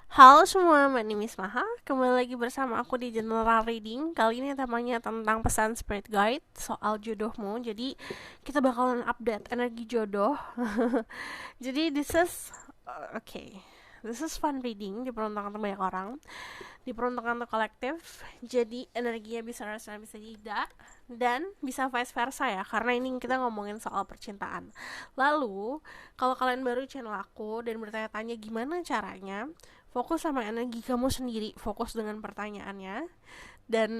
Halo semua, my name is Maha. Kembali lagi bersama aku di General Reading. Kali ini temanya tentang pesan Spirit Guide soal jodohmu. Jadi kita bakalan update energi jodoh. Jadi this is fun reading, diperuntukkan untuk banyak orang, diperuntukkan untuk kolektif. Jadi energinya bisa rasional, bisa tidak, dan bisa vice versa ya, karena ini kita ngomongin soal percintaan. Lalu kalau kalian baru channel aku dan bertanya-tanya gimana caranya, fokus sama energi kamu sendiri, fokus dengan pertanyaannya, dan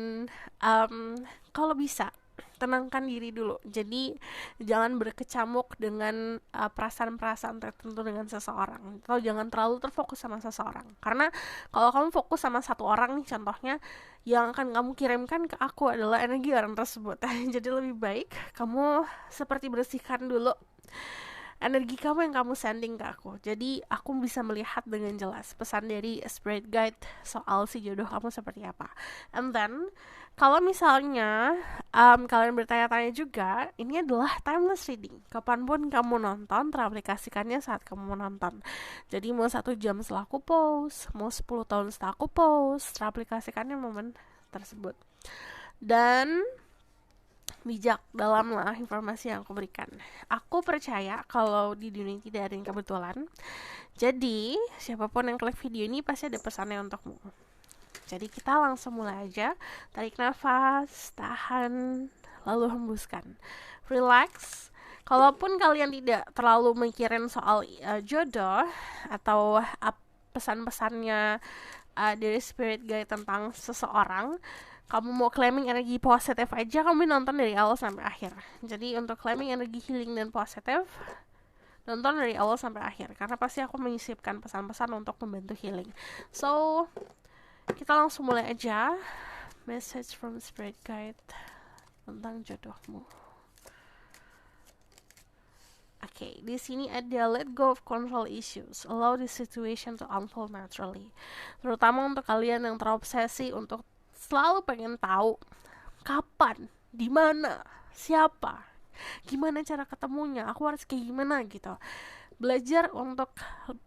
kalau bisa tenangkan diri dulu. Jadi jangan berkecamuk dengan perasaan-perasaan tertentu dengan seseorang, atau jangan terlalu terfokus sama seseorang. Karena kalau kamu fokus sama satu orang nih, contohnya, yang akan kamu kirimkan ke aku adalah energi orang tersebut. Jadi lebih baik kamu seperti bersihkan dulu energi kamu yang kamu sending ke aku. Jadi aku bisa melihat dengan jelas pesan dari Spirit Guide soal si jodoh kamu seperti apa. And then kalau misalnya kalian bertanya-tanya juga, ini adalah timeless reading. Kapanpun kamu nonton, teraplikasikannya saat kamu menonton. Jadi mau 1 jam setelah aku post, mau 10 tahun setelah aku post, teraplikasikannya momen tersebut. Dan bijak dalamlah informasi yang aku berikan. Aku percaya kalau di dunia ini tidak ada yang kebetulan. Jadi, siapapun yang klik video ini pasti ada pesannya untukmu. Jadi kita langsung mulai aja. Tarik nafas, tahan, lalu hembuskan. Relax. Kalaupun kalian tidak terlalu mikirin soal jodoh atau pesan-pesannya dari Spirit Guide tentang seseorang, kamu mau claiming energi positif aja, kamu nonton dari awal sampai akhir. Jadi untuk claiming energi healing dan positif, nonton dari awal sampai akhir, karena pasti aku menyisipkan pesan-pesan untuk membantu healing. So, kita langsung mulai aja. Message from Spirit Guide tentang jodohmu. Oke, di sini ada let go of control issues, allow the situation to unfold naturally. Terutama untuk kalian yang terobsesi untuk selalu pengen tahu kapan, di mana, siapa, gimana cara ketemunya, aku harus kayak gimana gitu. Belajar untuk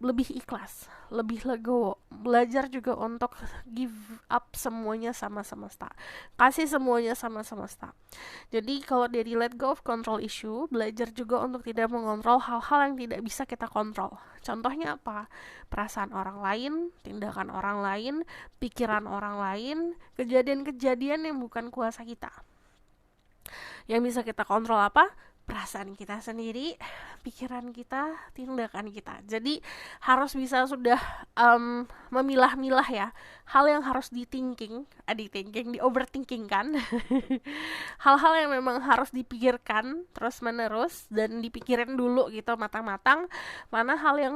lebih ikhlas, lebih legowo. Belajar juga untuk give up semuanya sama semesta, kasih semuanya sama semesta. Jadi kalau dari let go of control issue, belajar juga untuk tidak mengontrol hal-hal yang tidak bisa kita kontrol. Contohnya apa? Perasaan orang lain, tindakan orang lain, pikiran orang lain, kejadian-kejadian yang bukan kuasa kita. Yang bisa kita kontrol apa? Perasaan kita sendiri, pikiran kita, tindakan kita. Jadi harus bisa sudah memilah-milah ya, hal yang harus di overthinking kan. Hal-hal yang memang harus dipikirkan terus menerus dan dipikirin dulu gitu matang-matang, mana hal yang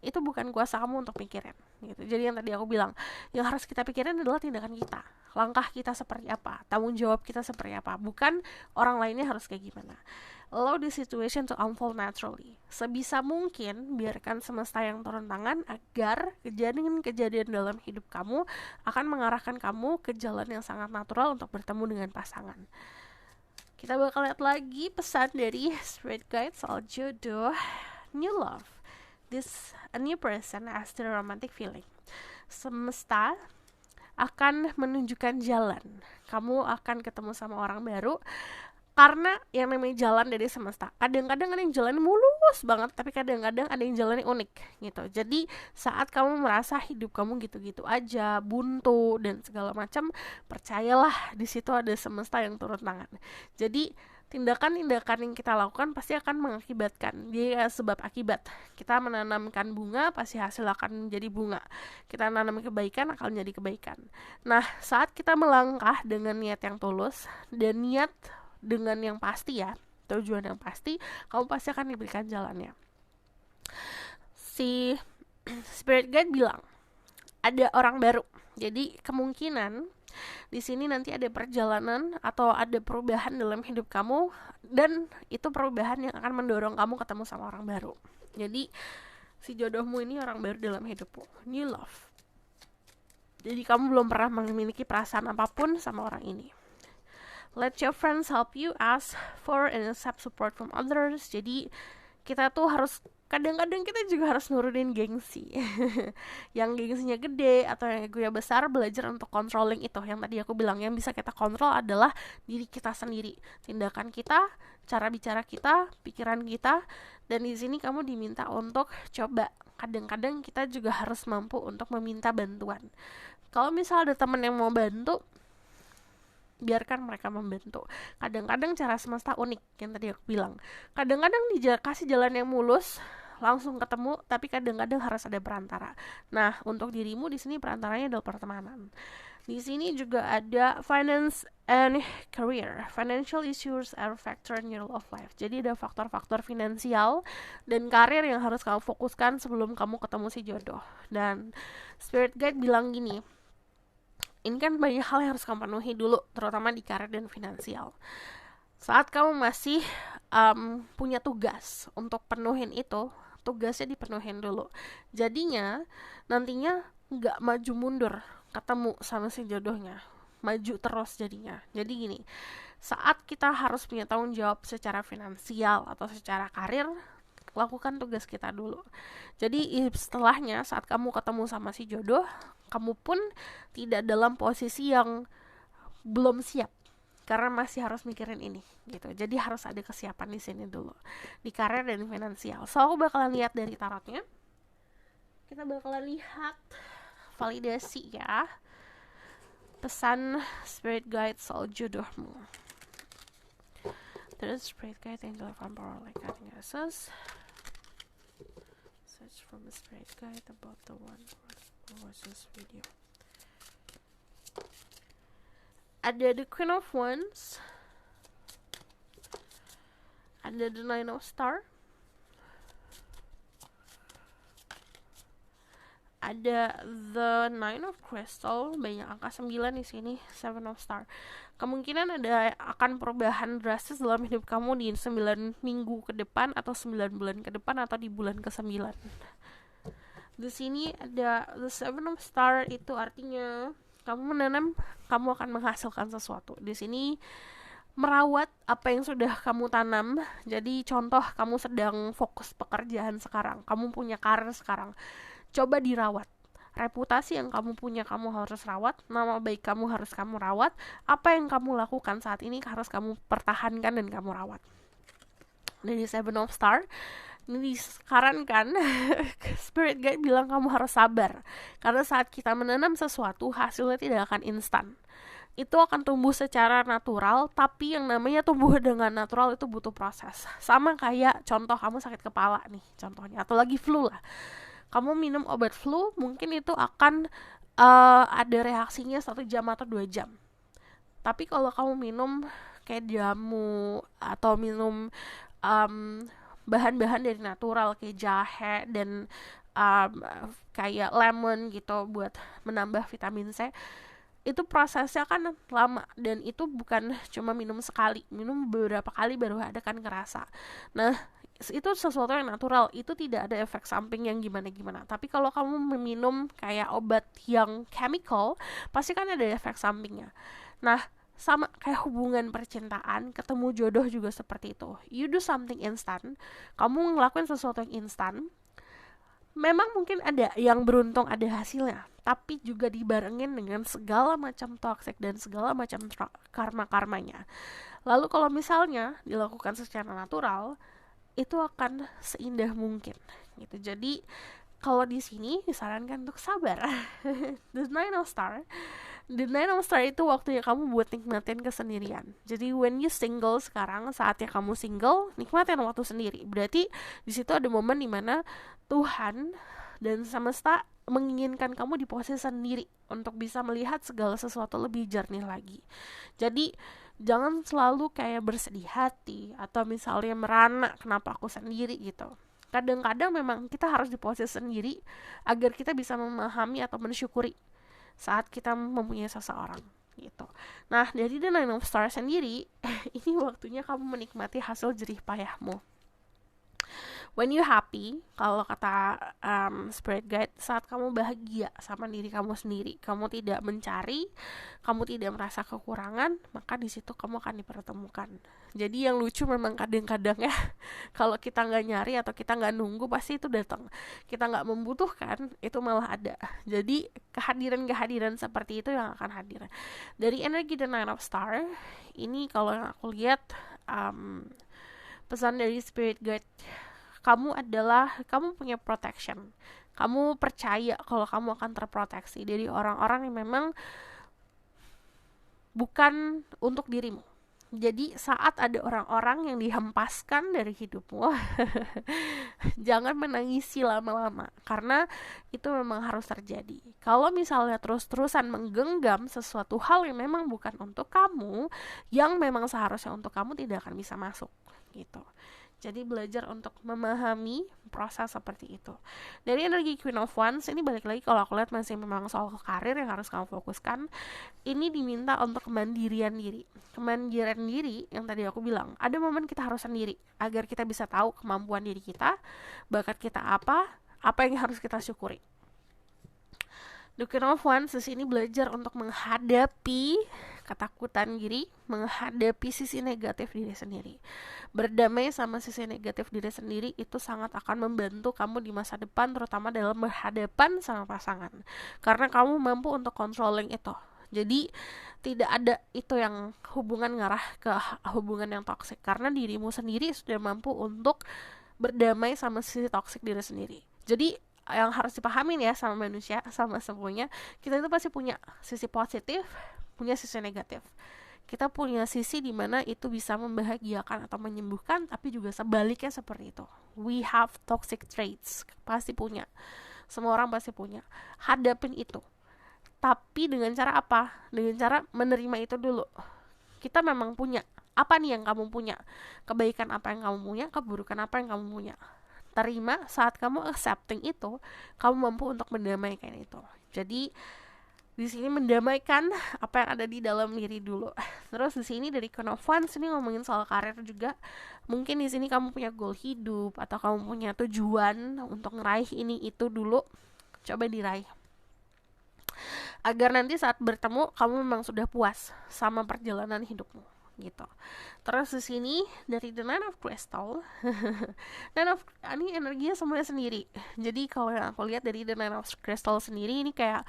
itu bukan kuasa kamu untuk pikirin gitu. Jadi yang tadi aku bilang, yang harus kita pikirin adalah tindakan kita, langkah kita seperti apa, tanggung jawab kita seperti apa, bukan orang lainnya harus kayak gimana. Allow the situation to unfold naturally. Sebisa mungkin biarkan semesta yang turun tangan agar kejadian-kejadian dalam hidup kamu akan mengarahkan kamu ke jalan yang sangat natural untuk bertemu dengan pasangan. Kita bakal lihat lagi pesan dari Spirit Guide soal jodoh. New love. A new person has the romantic feeling. Semesta akan menunjukkan jalan. Kamu akan ketemu sama orang baru, karena yang namanya jalan dari semesta. Kadang-kadang ada yang jalannya mulus banget, tapi kadang-kadang ada yang jalannya unik gitu. Jadi saat kamu merasa hidup kamu gitu-gitu aja, buntu dan segala macam, percayalah di situ ada semesta yang turun tangan. Jadi tindakan-tindakan yang kita lakukan pasti akan mengakibatkan, dia sebab akibat. Kita menanamkan bunga, pasti hasil akan menjadi bunga. Kita menanam kebaikan, akan menjadi kebaikan. Nah, saat kita melangkah dengan niat yang tulus dan niat dengan yang pasti ya, tujuan yang pasti, kamu pasti akan diberikan jalannya. Si Spirit Guide bilang ada orang baru. Jadi kemungkinan di sini nanti ada perjalanan atau ada perubahan dalam hidup kamu, dan itu perubahan yang akan mendorong kamu ketemu sama orang baru. Jadi si jodohmu ini orang baru dalam hidupmu, new love. Jadi kamu belum pernah memiliki perasaan apapun sama orang ini. Let your friends help you, ask for and accept support from others. Jadi kita tuh harus, kadang-kadang kita juga harus nurunin gengsi. Yang gengsinya gede atau yang egonya besar, belajar untuk controlling itu. Yang tadi aku bilang, yang bisa kita kontrol adalah diri kita sendiri, tindakan kita, cara bicara kita, pikiran kita. Dan di sini kamu diminta untuk coba, kadang-kadang kita juga harus mampu untuk meminta bantuan. Kalau misal ada teman yang mau bantu, biarkan mereka membantu. Kadang-kadang cara semesta unik, yang tadi aku bilang. Kadang-kadang dikasih jalan yang mulus, langsung ketemu, tapi kadang-kadang harus ada perantara. Nah, untuk dirimu di sini perantaranya adalah pertemanan. Di sini juga ada finance and career. Financial issues are a factor in your love life. Jadi ada faktor-faktor finansial dan karir yang harus kamu fokuskan sebelum kamu ketemu si jodoh. Dan spirit guide bilang gini, ini kan banyak hal yang harus kamu penuhi dulu, terutama di karir dan finansial. Saat kamu masih punya tugas untuk penuhin itu, tugasnya dipenuhin dulu. Jadinya nantinya nggak maju mundur ketemu sama si jodohnya, maju terus jadinya. Jadi gini, saat kita harus punya tanggung jawab secara finansial atau secara karir, lakukan tugas kita dulu. Jadi setelahnya saat kamu ketemu sama si jodoh, kamu pun tidak dalam posisi yang belum siap, karena masih harus mikirin ini gitu. Jadi harus ada kesiapan di sini dulu, di karir dan finansial. So aku bakalan lihat dari tarotnya. Kita bakalan lihat validasi ya, pesan spirit guide soal jodohmu. Terus spirit guide, angel of power, like guiding us. Search from a spirit guide about the one who watch this video. Ada the Queen of Wands, ada the Nine of Star, ada the Nine of Crystal, banyak angka 9 di sini, Seven of Star. Kemungkinan ada akan perubahan drastis dalam hidup kamu di 9 minggu ke depan atau 9 bulan ke depan atau di bulan ke-9. Di sini ada the Seven of Star, itu artinya kamu menanam, kamu akan menghasilkan sesuatu. Di sini merawat apa yang sudah kamu tanam. Jadi contoh, kamu sedang fokus pekerjaan sekarang, kamu punya karir sekarang, coba dirawat. Reputasi yang kamu punya kamu harus rawat, nama baik kamu harus kamu rawat, apa yang kamu lakukan saat ini harus kamu pertahankan dan kamu rawat. Dari Seven of Star ini disarankan spirit guide bilang kamu harus sabar, karena saat kita menanam sesuatu hasilnya tidak akan instan. Itu akan tumbuh secara natural, tapi yang namanya tumbuh dengan natural itu butuh proses. Sama kayak contoh kamu sakit kepala nih contohnya, atau lagi flu lah. Kamu minum obat flu, mungkin itu akan ada reaksinya 1 jam atau 2 jam. Tapi kalau kamu minum kayak jamu atau minum bahan-bahan dari natural kayak jahe dan kayak lemon gitu buat menambah vitamin C, itu prosesnya kan lama, dan itu bukan cuma minum sekali, minum beberapa kali baru ada kan kerasa. Nah, itu sesuatu yang natural, itu tidak ada efek samping yang gimana-gimana. Tapi kalau kamu meminum kayak obat yang chemical, pasti kan ada efek sampingnya. Nah, sama kayak hubungan percintaan, ketemu jodoh juga seperti itu. You do something instant, kamu ngelakuin sesuatu yang instan, memang mungkin ada yang beruntung ada hasilnya, tapi juga dibarengin dengan segala macam toxic dan segala macam karma-karmanya. Lalu kalau misalnya dilakukan secara natural, itu akan seindah mungkin gitu. Jadi kalau di sini disarankan untuk sabar. The Nine of Star, The Nine of Star itu waktunya kamu buat nikmatin kesendirian. Jadi when you single sekarang, saatnya kamu single, nikmatin waktu sendiri. Berarti di situ ada momen dimana Tuhan dan semesta menginginkan kamu di posisi sendiri untuk bisa melihat segala sesuatu lebih jernih lagi. Jadi jangan selalu kayak bersedih hati atau misalnya merana kenapa aku sendiri gitu. Kadang-kadang memang kita harus di posisi sendiri agar kita bisa memahami atau mensyukuri saat kita mempunyai seseorang gitu. Nah, dari The Nine of Stars sendiri, ini waktunya kamu menikmati hasil jerih payahmu. When you happy, kalau kata spirit guide, saat kamu bahagia sama diri kamu sendiri, kamu tidak mencari, kamu tidak merasa kekurangan, maka di situ kamu akan dipertemukan. Jadi yang lucu memang kadang-kadang ya, kalau kita nggak nyari atau kita nggak nunggu, pasti itu datang. Kita nggak membutuhkan, itu malah ada. Jadi kehadiran-kehadiran seperti itu yang akan hadir. Dari energi The Nine of Star, ini kalau yang aku lihat pesan dari spirit guide, kamu punya protection. Kamu percaya kalau kamu akan terproteksi dari orang-orang yang memang bukan untuk dirimu. Jadi saat ada orang-orang yang dihempaskan dari hidupmu, jangan menangisi lama-lama, karena itu memang harus terjadi. Kalau misalnya terus-terusan menggenggam sesuatu hal yang memang bukan untuk kamu, yang memang seharusnya untuk kamu, tidak akan bisa masuk gitu. Jadi belajar untuk memahami proses seperti itu. Dari energi Queen of Wands, ini balik lagi kalau aku lihat masih memang soal karir yang harus kamu fokuskan. Ini diminta untuk kemandirian diri. Kemandirian diri yang tadi aku bilang, ada momen kita harus sendiri agar kita bisa tahu kemampuan diri kita, bakat kita apa yang harus kita syukuri. The Queen of Wands di sini belajar untuk menghadapi ketakutan diri, menghadapi sisi negatif diri sendiri. Berdamai sama sisi negatif diri sendiri itu sangat akan membantu kamu di masa depan, terutama dalam berhadapan sama pasangan. Karena kamu mampu untuk controlling itu. Jadi tidak ada itu yang hubungan ngarah ke hubungan yang toksik, karena dirimu sendiri sudah mampu untuk berdamai sama sisi toksik diri sendiri. Jadi yang harus dipahamin ya sama manusia, sama semuanya, kita itu pasti punya sisi positif, punya sisi negatif. Kita punya sisi dimana itu bisa membahagiakan atau menyembuhkan, tapi juga sebaliknya seperti itu. We have toxic traits, pasti punya. Semua orang pasti punya. Hadapin itu. Tapi dengan cara apa? Dengan cara menerima itu dulu. Kita memang punya. Apa nih yang kamu punya? Kebaikan apa yang kamu punya? Keburukan apa yang kamu punya? Terima, saat kamu accepting itu, kamu mampu untuk mendamaikan itu. Jadi di sini mendamaikan apa yang ada di dalam diri dulu. Terus di sini dari Queen of Wands ini ngomongin soal karir juga. Mungkin di sini kamu punya goal hidup atau kamu punya tujuan untuk ngeraih ini itu dulu. Coba diraih. Agar nanti saat bertemu kamu memang sudah puas sama perjalanan hidupmu gitu. Terus di sini dari The Nine of Crystal, ini energinya semuanya sendiri. Jadi kalau yang aku lihat dari The Nine of Crystal sendiri, ini kayak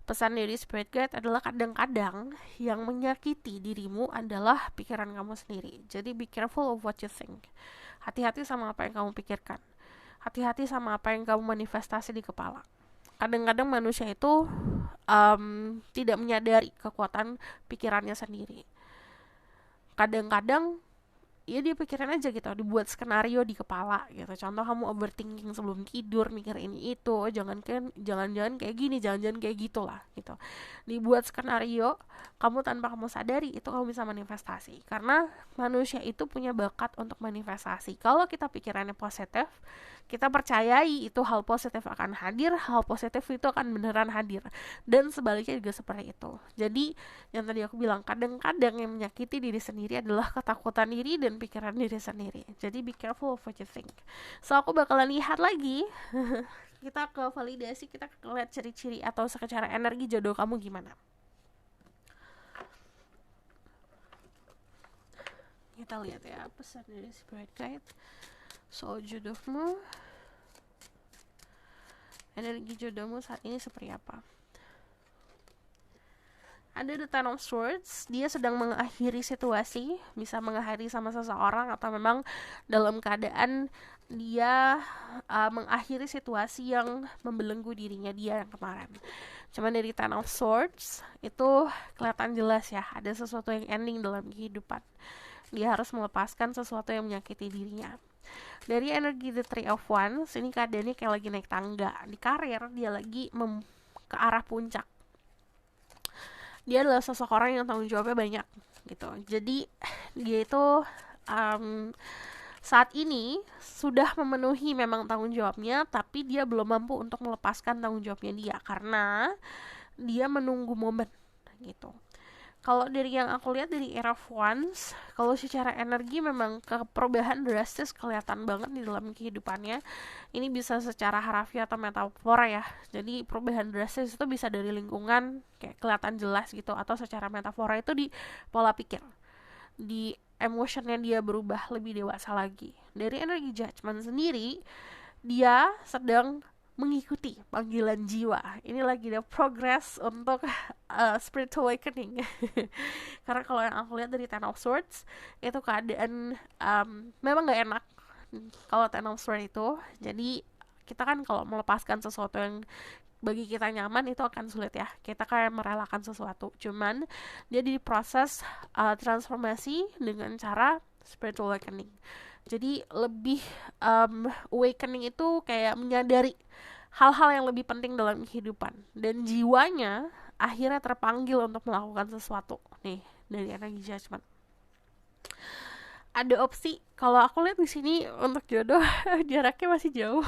pesan dari Spirit Guide adalah kadang-kadang yang menyakiti dirimu adalah pikiran kamu sendiri. Jadi be careful of what you think. Hati-hati sama apa yang kamu pikirkan. Hati-hati sama apa yang kamu manifestasi di kepala. Kadang-kadang manusia itu tidak menyadari kekuatan pikirannya sendiri. Kadang-kadang ya dia pikirin aja gitu, dibuat skenario di kepala gitu. Contoh kamu overthinking sebelum tidur, mikir ini itu, jangan kayak gini, jangan kayak gitulah gitu. Dibuat skenario, kamu tanpa kamu sadari itu kamu bisa manifestasi. Karena manusia itu punya bakat untuk manifestasi. Kalau kita pikirannya positif, kita percayai itu hal positif akan hadir, hal positif itu akan beneran hadir. Dan sebaliknya juga seperti itu. Jadi yang tadi aku bilang, kadang-kadang yang menyakiti diri sendiri adalah ketakutan diri dan pikiran diri sendiri. Jadi be careful of what you think. So aku bakalan lihat lagi kita ke validasi, kita lihat ciri-ciri atau secara energi jodoh kamu gimana. Kita lihat ya pesan dari Spirit Guide soal jodohmu. Energi jodohmu saat ini seperti apa? Ada The Ten of Swords, dia sedang mengakhiri situasi, bisa mengakhiri sama seseorang atau memang dalam keadaan dia mengakhiri situasi yang membelenggu dirinya dia yang kemarin. Cuman dari Ten of Swords itu kelihatan jelas ya, ada sesuatu yang ending dalam kehidupan. Dia harus melepaskan sesuatu yang menyakiti dirinya. Dari energi The Three of Wands, ini keadaannya kayak lagi naik tangga. Di karir dia lagi ke arah puncak. Dia adalah seseorang yang tanggung jawabnya banyak gitu. Jadi dia itu saat ini sudah memenuhi memang tanggung jawabnya, tapi dia belum mampu untuk melepaskan tanggung jawabnya dia karena dia menunggu momen gitu. Kalau dari yang aku lihat dari era of Wands, kalau secara energi memang perubahan drastis kelihatan banget di dalam kehidupannya. Ini bisa secara harafiah atau metafora ya. Jadi perubahan drastis itu bisa dari lingkungan kayak kelihatan jelas gitu, atau secara metafora itu di pola pikir, di emotionnya dia berubah lebih dewasa lagi. Dari energi Judgment sendiri, dia sedang mengikuti panggilan jiwa. Ini lagi ada progress untuk spiritual awakening. Karena kalau yang aku lihat dari Ten of Swords, itu keadaan memang gak enak kalau Ten of Swords itu. Jadi kita kan kalau melepaskan sesuatu yang bagi kita nyaman itu akan sulit ya. Kita kayak merelakan sesuatu. Cuman dia di proses transformasi dengan cara spiritual awakening. Jadi lebih awakening itu kayak menyadari hal-hal yang lebih penting dalam kehidupan, dan jiwanya akhirnya terpanggil untuk melakukan sesuatu. Nih, dari energi Judgment. Ada opsi, kalau aku lihat di sini untuk jodoh jaraknya masih jauh.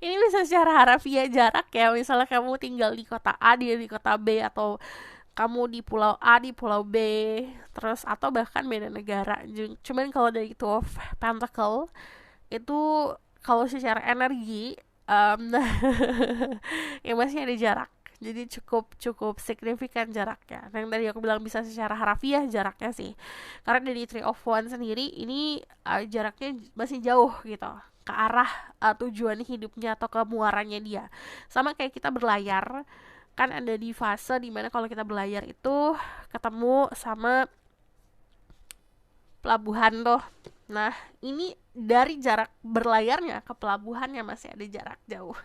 Ini bisa secara harafiah jarak ya, misalnya kamu tinggal di kota A, dia di kota B, atau kamu di pulau A, di pulau B, terus atau bahkan beda negara. Cuman kalau dari Two of Pentacle itu kalau secara energi ya masih ada jarak. Jadi cukup signifikan jaraknya. Yang tadi aku bilang bisa secara harafiah jaraknya sih. Karena dari Three of Wands sendiri ini jaraknya masih jauh gitu ke arah tujuan hidupnya atau ke muaranya dia. Sama kayak kita berlayar, kan ada di fase dimana kalau kita berlayar itu ketemu sama pelabuhan tuh. Nah, ini dari jarak berlayarnya ke pelabuhannya masih ada jarak jauh.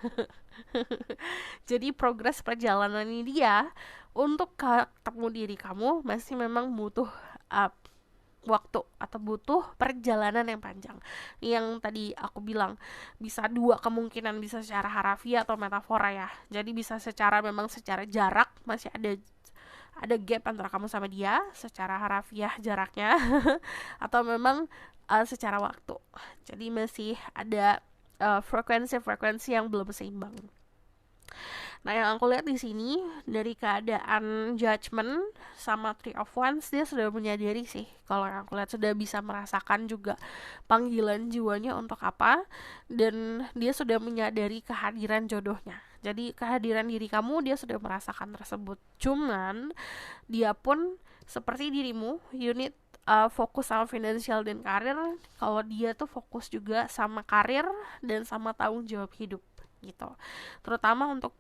Jadi progres perjalanan ini dia untuk ketemu diri kamu masih memang butuh waktu atau butuh perjalanan yang panjang. Yang tadi aku bilang bisa dua kemungkinan, bisa secara harafiah atau metafora ya. Jadi bisa memang secara jarak masih ada gap antara kamu sama dia secara harafiah jaraknya atau memang secara waktu. Jadi masih ada frekuensi yang belum seimbang. Nah, yang aku lihat di sini dari keadaan Judgment sama Three of Wands, dia sudah menyadari sih. Kalau yang aku lihat sudah bisa merasakan juga panggilan jiwanya untuk apa, dan dia sudah menyadari kehadiran jodohnya. Jadi kehadiran diri kamu dia sudah merasakan tersebut. Cuman dia pun seperti dirimu, you need fokus sama finansial dan karir. Kalau dia tuh fokus juga sama karir dan sama tanggung jawab hidup gitu. Terutama untuk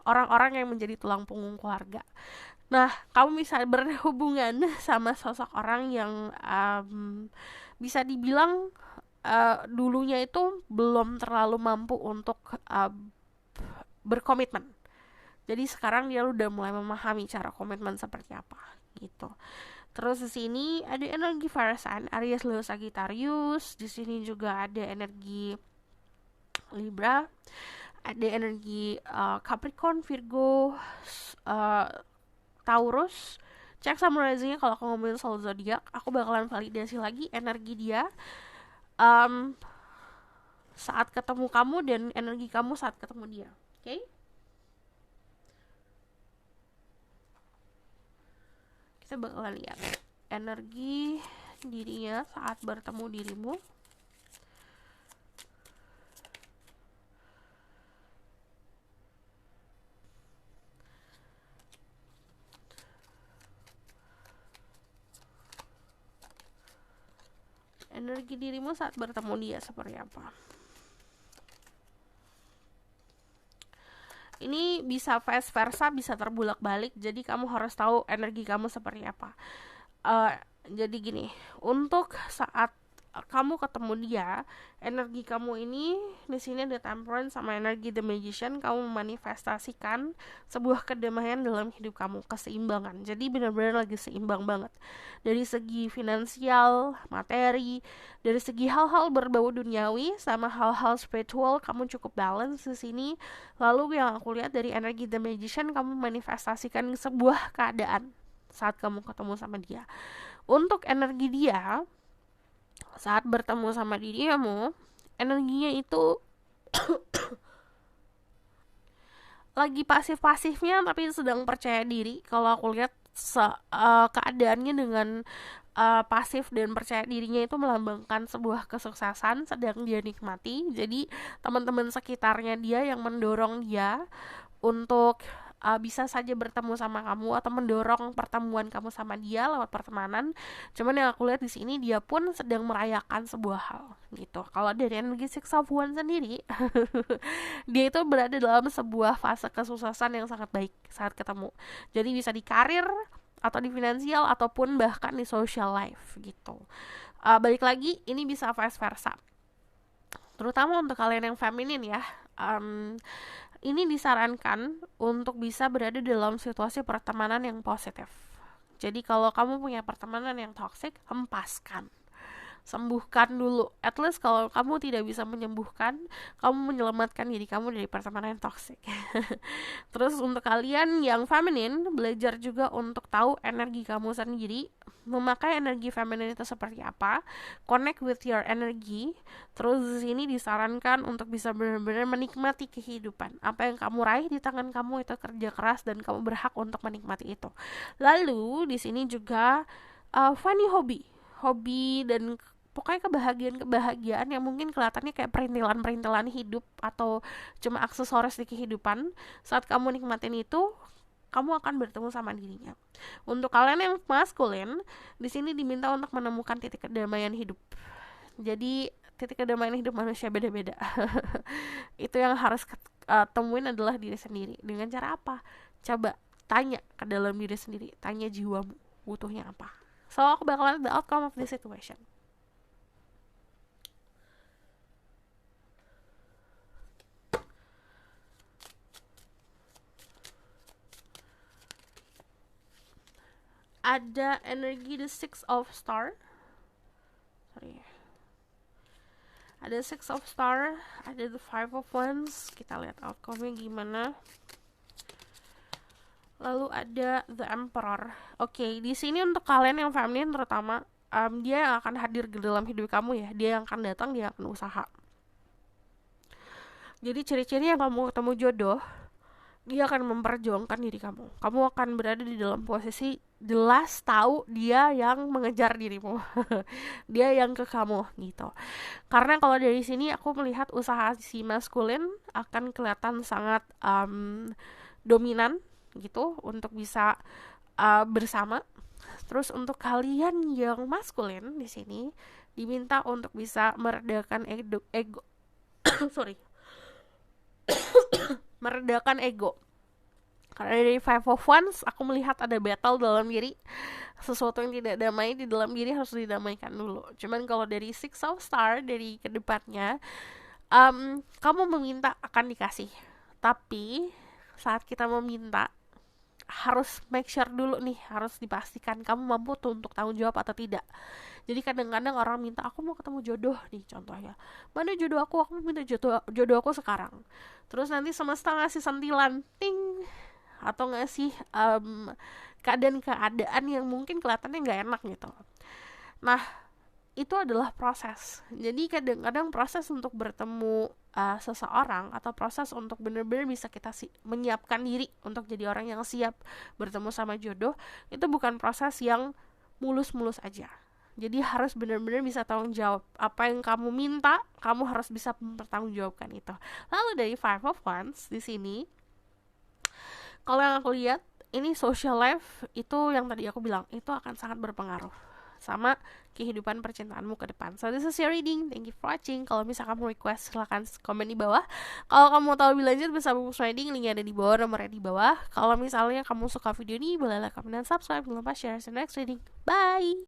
orang-orang yang menjadi tulang punggung keluarga. Nah, kamu bisa berhubungan sama sosok orang yang bisa dibilang dulunya itu belum terlalu mampu untuk berkomitmen. Jadi sekarang dia udah mulai memahami cara komitmen seperti apa gitu. Terus di sini ada energi Fire Sign, Aries, Leo, Sagittarius. Di sini juga ada energi Libra, ada energi Capricorn, Virgo, Taurus. Cek sama risingnya kalau aku ngomongin soal zodiak. Aku bakalan validasi lagi energi dia saat ketemu kamu dan energi kamu saat ketemu dia. Oke? Kita bakalan lihat energi dirinya saat bertemu dirimu. Energi dirimu saat bertemu dia seperti apa? Ini bisa vice versa, bisa terbulak-balik. Jadi kamu harus tahu energi kamu seperti apa. Jadi gini, untuk saat kamu ketemu dia, energi kamu ini di sini ada Temperance sama energi The Magician. Kamu memanifestasikan sebuah kedamaian dalam hidup kamu, keseimbangan. Jadi benar-benar lagi seimbang banget dari segi finansial, materi, dari segi hal-hal berbau duniawi sama hal-hal spiritual. Kamu cukup balance di sini. Lalu yang aku lihat dari energi The Magician, kamu manifestasikan sebuah keadaan saat kamu ketemu sama dia. Untuk energi dia saat bertemu sama dirimu, energinya itu lagi pasif-pasifnya tapi sedang percaya diri. Kalau aku lihat keadaannya dengan pasif dan percaya dirinya itu melambangkan sebuah kesuksesan sedang dia nikmati. Jadi teman-teman sekitarnya dia yang mendorong dia untuk bisa saja bertemu sama kamu atau mendorong pertemuan kamu sama dia lewat pertemanan. Cuman yang aku lihat di sini dia pun sedang merayakan sebuah hal gitu. Kalau dari energi Six of Wands sendiri, dia itu berada dalam sebuah fase kesuksesan yang sangat baik saat ketemu. Jadi bisa di karir atau di finansial ataupun bahkan di social life gitu. Balik lagi, ini bisa vice versa. Terutama untuk kalian yang feminin ya. Ini disarankan untuk bisa berada dalam situasi pertemanan yang positif. Jadi kalau kamu punya pertemanan yang toksik, hempaskan. Sembuhkan dulu. At least kalau kamu tidak bisa menyembuhkan, kamu menyelamatkan diri kamu dari pertemanan yang toksik. Terus untuk kalian yang feminin, belajar juga untuk tahu energi kamu sendiri, memakai energi feminin itu seperti apa, connect with your energy. Terus di sini disarankan untuk bisa benar-benar menikmati kehidupan. Apa yang kamu raih di tangan kamu itu kerja keras dan kamu berhak untuk menikmati itu. Lalu di sini juga funny hobi dan pokoknya kebahagiaan yang mungkin kelihatannya kayak perintilan-perintilan hidup atau cuma aksesoris di kehidupan. Saat kamu nikmatin itu, kamu akan bertemu sama dirinya. Untuk kalian yang maskulin, di sini diminta untuk menemukan titik kedamaian hidup. Jadi titik kedamaian hidup manusia beda-beda. Itu yang harus temuin adalah diri sendiri. Dengan cara apa? Coba tanya ke dalam diri sendiri, tanya jiwamu butuhnya apa. So aku bakalan the outcome of this situation. Ada energi the six of star. Ada six of star, ada the five of wands. Kita lihat outcome-nya gimana. Lalu ada the emperor. Oke, di sini untuk kalian yang feminin terutama, dia yang akan hadir ke dalam hidup kamu ya. Dia yang akan datang, dia akan usaha. Jadi ciri-ciri yang kamu ketemu jodoh, dia akan memperjuangkan diri kamu. Kamu akan berada di dalam posisi jelas tahu dia yang mengejar dirimu. Dia yang ke kamu gitu. Karena kalau dari sini aku melihat usaha si maskulin akan kelihatan sangat dominan gitu untuk bisa bersama. Terus untuk kalian yang maskulin di sini diminta untuk bisa meredakan ego sorry meredakan ego. Karena dari Five of Wands aku melihat ada battle dalam diri. Sesuatu yang tidak damai di dalam diri harus didamaikan dulu. Cuman kalau dari Six of Star, dari kedepannya, kamu meminta akan dikasih. Tapi saat kita meminta, harus make sure dulu nih, harus dipastikan kamu mampu tuh untuk tanggung jawab atau tidak. Jadi kadang-kadang orang minta, aku mau ketemu jodoh nih contohnya, mana jodoh aku minta jodoh aku sekarang. Terus nanti semesta ngasih sentilan, ting, atau ngasih keadaan-keadaan yang mungkin kelihatannya nggak enak gitu. Nah, itu adalah proses. Jadi kadang-kadang proses untuk bertemu seseorang atau proses untuk benar-benar bisa kita menyiapkan diri untuk jadi orang yang siap bertemu sama jodoh, itu bukan proses yang mulus-mulus aja. Jadi harus benar-benar bisa tanggung jawab. Apa yang kamu minta, kamu harus bisa mempertanggungjawabkan itu. Lalu dari Five of Wands di sini, kalau yang aku lihat, ini social life itu yang tadi aku bilang, itu akan sangat berpengaruh sama kehidupan percintaanmu ke depan. So this is your reading. Thank you for watching. Kalau misalkan kamu request, silahkan komen di bawah. Kalau kamu mau tahu lebih lanjut bisa Books Reading, linknya ada di bawah, nomornya di bawah. Kalau misalnya kamu suka video ini, boleh like, comment, dan subscribe. Jangan lupa share. See you next reading. Bye!